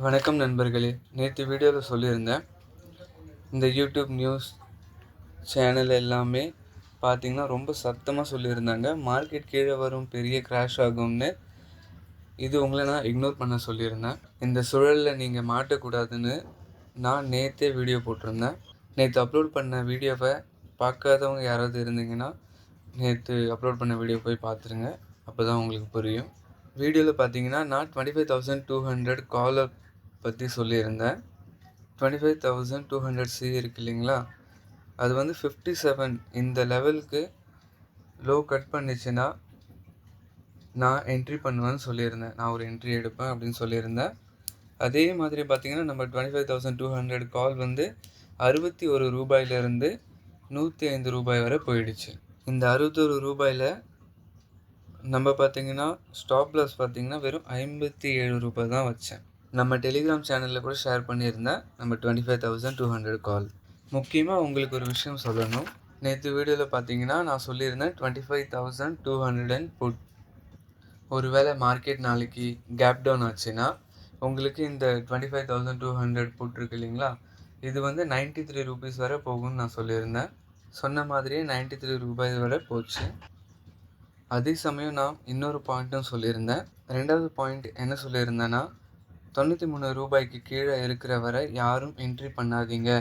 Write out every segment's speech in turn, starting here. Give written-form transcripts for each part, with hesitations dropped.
வணக்கம் நண்பர்களே. நேற்று வீடியோவில் சொல்லியிருந்தேன், இந்த யூடியூப் நியூஸ் சேனல் எல்லாமே பார்த்திங்கன்னா ரொம்ப சத்தமாக சொல்லியிருந்தாங்க. மார்க்கெட் கீழே வரும், பெரிய கிராஷ் ஆகும்னு. இது உங்களை நான் இக்னோர் பண்ண சொல்லியிருந்தேன். இந்த சுழலில் நீங்கள் மாட்டக்கூடாதுன்னு நான் நேற்றே வீடியோ போட்டிருந்தேன். நேற்று அப்லோட் பண்ண வீடியோவை பார்க்காதவங்க யாராவது இருந்தீங்கன்னா நேற்று அப்லோட் பண்ண வீடியோ போய் பார்த்துருங்க. அப்போ தான் உங்களுக்கு புரியும். வீடியோவில் பார்த்தீங்கன்னா நான் 25,200 காலை பற்றி சொல்லியிருந்தேன். 25,200 இருக்கு இல்லைங்களா, அது வந்து 57 இந்த லெவலுக்கு லோ கட் பண்ணிச்சுன்னா நான் என்ட்ரி பண்ணுவேன்னு சொல்லியிருந்தேன். நான் ஒரு என்ட்ரி எடுப்பேன் அப்படின்னு சொல்லியிருந்தேன். அதே மாதிரி பார்த்திங்கன்னா நம்ம 25,200 கால் வந்து 61 ரூபாயிலிருந்து 105 ரூபாய் வரை போயிடுச்சு. இந்த 61 ரூபாயில் நம்ம பார்த்திங்கன்னா ஸ்டாப் லாஸ் பார்த்திங்கன்னா வெறும் 57 ரூபாய் தான் வச்சேன். நம்ம டெலிகிராம் சேனலில் கூட ஷேர் பண்ணியிருந்தேன் நம்ம 25,200 கால். முக்கியமாக உங்களுக்கு ஒரு விஷயம் சொல்லணும். நேற்று வீடியோவில் பார்த்தீங்கன்னா நான் சொல்லியிருந்தேன் 25,200 புட். ஒருவேளை மார்க்கெட் நாளைக்கு கேப் டவுன் ஆச்சுன்னா உங்களுக்கு இந்த 25,200 புட் இருக்கு இல்லைங்களா, இது வந்து 93 ரூபீஸ் வரை போகும்னு நான் சொல்லியிருந்தேன். சொன்ன மாதிரியே 93 ரூபாய் வரை போச்சு. அதே சமயம் நான் இன்னொரு பாயிண்ட்டும் சொல்லியிருந்தேன். ரெண்டாவது பாயிண்ட் என்ன சொல்லியிருந்தேன்னா, 93 ரூபாய்க்கு கீழே இருக்கிற வரை யாரும் என்ட்ரி பண்ணாதீங்க.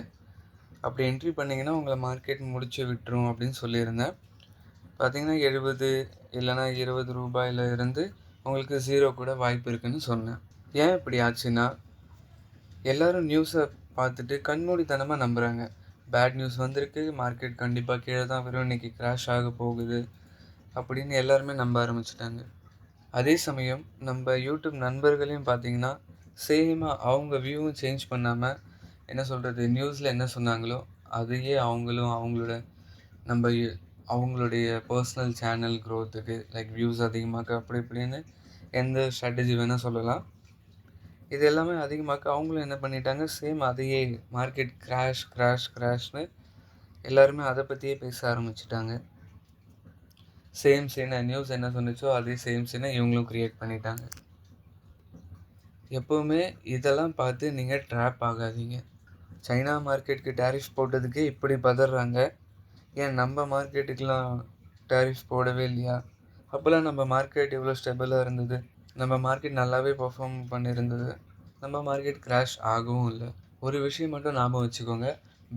அப்படி என்ட்ரி பண்ணிங்கன்னா உங்களை மார்க்கெட் முடிச்சு விட்டுரும் அப்படின்னு சொல்லியிருந்தேன். பார்த்திங்கன்னா 70 இல்லைனா 20 ரூபாயில் இருந்து உங்களுக்கு 0 கூட வாய்ப்பு இருக்குதுன்னு சொன்னேன். ஏன் இப்படி ஆச்சுன்னா, எல்லோரும் நியூஸை பார்த்துட்டு கண்மூடித்தனமாக நம்புகிறாங்க. பேட் நியூஸ் வந்திருக்கு, மார்க்கெட் கண்டிப்பாக கீழே தான் வரும், இன்றைக்கி கிராஷ் ஆக போகுது அப்படின்னு எல்லாருமே நம்ப ஆரம்பிச்சிட்டாங்க. அதே சமயம் நம்ம யூடியூப் நண்பர்களையும் பார்த்திங்கன்னா சேமாக அவங்க வியூவும் சேஞ்ச் பண்ணாமல் என்ன சொல்கிறது, நியூஸில் என்ன சொன்னாங்களோ அதையே அவங்களும் அவங்களுடைய பர்சனல் சேனல் க்ரோத்துக்கு லைக் வியூஸ் அதிகமாக்க அப்படி இப்படின்னு எந்த ஸ்ட்ராட்டஜி வேணால் சொல்லலாம். இது எல்லாமே அதிகமாக்க அவங்களும் என்ன பண்ணிட்டாங்க, சேம் அதையே மார்க்கெட் கிராஷ்னு எல்லாருமே அதை பற்றியே பேச ஆரம்பிச்சிட்டாங்க. சேம் சீனை நியூஸ் என்ன சொன்னிச்சோ அதே சேம் சீனை இவங்களும் க்ரியேட் பண்ணிட்டாங்க. எப்போவுமே இதெல்லாம் பார்த்து நீங்கள் ட்ராப் ஆகாதீங்க. சைனா மார்க்கெட்டுக்கு டேரிஃப் போட்டதுக்கே இப்படி பதறாங்க, ஏன் நம்ம மார்க்கெட்டுக்கெலாம் டேரிஃப் போடவே இல்லையா? அப்போல்லாம் நம்ம மார்க்கெட் எவ்வளோ ஸ்டெபிளாக இருந்தது, நம்ம மார்க்கெட் நல்லாவே பர்ஃபார்ம் பண்ணியிருந்தது, நம்ம மார்க்கெட் கிராஷ் ஆகவும் இல்லை. ஒரு விஷயம் மட்டும் ஞாபகம் வச்சுக்கோங்க,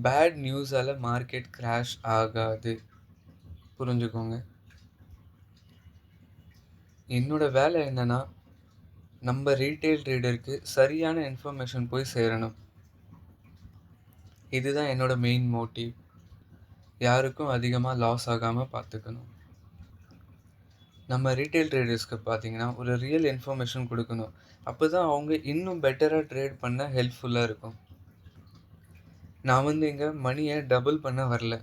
பேட் நியூஸால் மார்க்கெட் கிராஷ் ஆகாது, புரிஞ்சுக்கோங்க. என்னோடய வேலை என்னென்னா, நம்ம ரீட்டைல் ட்ரேடருக்கு சரியான இன்ஃபர்மேஷன் போய் சேரணும். இதுதான் என்னோடய மெயின் மோட்டிவ். யாருக்கும் அதிகமாக லாஸ் ஆகாமல் பார்த்துக்கணும். நம்ம ரீட்டைல் ட்ரேடர்ஸ்க்கு பார்த்திங்கன்னா ஒரு ரியல் இன்ஃபர்மேஷன் கொடுக்கணும். அப்போ தான் அவங்க இன்னும் பெட்டராக ட்ரேட் பண்ண ஹெல்ப்ஃபுல்லாக இருக்கும். நான் வந்து இங்கே மணியை டபுள் பண்ண வரல,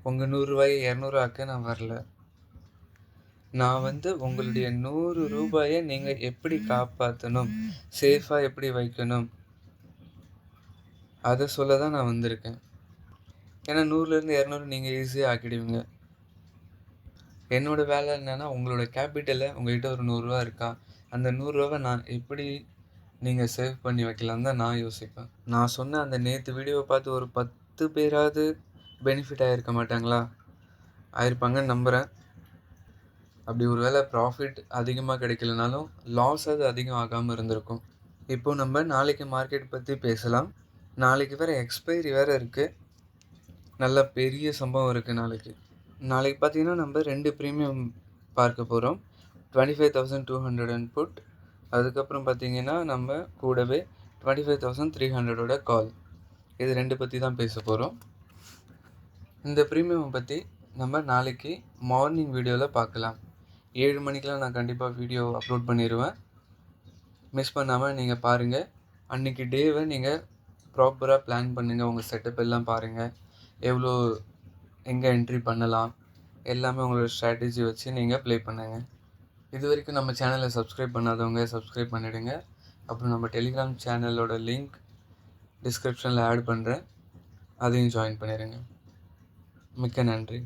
உங்கள் 100 ரூபாயை 200 ஆக்க நான் வரல. நான் வந்து உங்களுடைய 100 ரூபாயை நீங்கள் எப்படி காப்பாற்றணும், சேஃபாக எப்படி வைக்கணும், அதை சொல்ல தான் நான் வந்திருக்கேன். ஏன்னா 100லேருந்து 200 நீங்கள் ஈஸியாக ஆக்கிடுவீங்க. என்னோடய வேலை என்னென்னா, உங்களோட கேபிட்டலை உங்கள்கிட்ட ஒரு 100 ரூபா இருக்கா, அந்த 100 ரூபாவை நான் எப்படி நீங்கள் சேவ் பண்ணி வைக்கலான்னு தான் நான் யோசிப்பேன். நான் சொன்ன அந்த நேற்று வீடியோவை பார்த்து ஒரு 10 பேராவது பெனிஃபிட் ஆகிருக்க மாட்டாங்களா? ஆயிருப்பாங்கன்னு நம்புகிறேன். அப்படி ஒரு வேளை ப்ராஃபிட் அதிகமாக கிடைக்கலனாலும் லாஸ் அது அதிகம் ஆகாமல் இருந்திருக்கும். இப்போது நம்ம நாளைக்கு மார்க்கெட் பற்றி பேசலாம். நாளைக்கு வேறு எக்ஸ்பைரி வேறு இருக்குது. நல்ல பெரிய சம்பவம் இருக்குது நாளைக்கு பார்த்திங்கன்னா நம்ம 2 ப்ரீமியம் பார்க்க போகிறோம். 25,200 புட், அதுக்கப்புறம் பார்த்திங்கன்னா நம்ம கூடவே 25,300 கால். இது 2 பற்றி தான் பேச போகிறோம். இந்த ப்ரீமியம் பற்றி நம்ம நாளைக்கு மார்னிங் வீடியோவில் பார்க்கலாம். 7 மணிக்கெலாம் நான் கண்டிப்பாக வீடியோ அப்லோட் பண்ணிடுவேன். மிஸ் பண்ணாமல் நீங்கள் பாருங்கள். அன்றைக்கி டேவை நீங்கள் ப்ராப்பராக பிளான் பண்ணுங்கள். உங்கள் செட்டப் எல்லாம் பாருங்கள், எவ்வளோ எங்கே என்ட்ரி பண்ணலாம், எல்லாமே உங்களோட ஸ்ட்ராட்டஜி வச்சு நீங்கள் ப்ளே பண்ணுங்கள். இது வரைக்கும் நம்ம சேனலை சப்ஸ்கிரைப் பண்ணாதவங்க சப்ஸ்கிரைப் பண்ணிவிடுங்க. அப்புறம் நம்ம டெலிகிராம் சேனலோட லிங்க் டிஸ்கிரிப்ஷனில் ஆட் பண்ணுறேன், அதையும் ஜாயின் பண்ணிடுங்க. மிக்க நன்றி.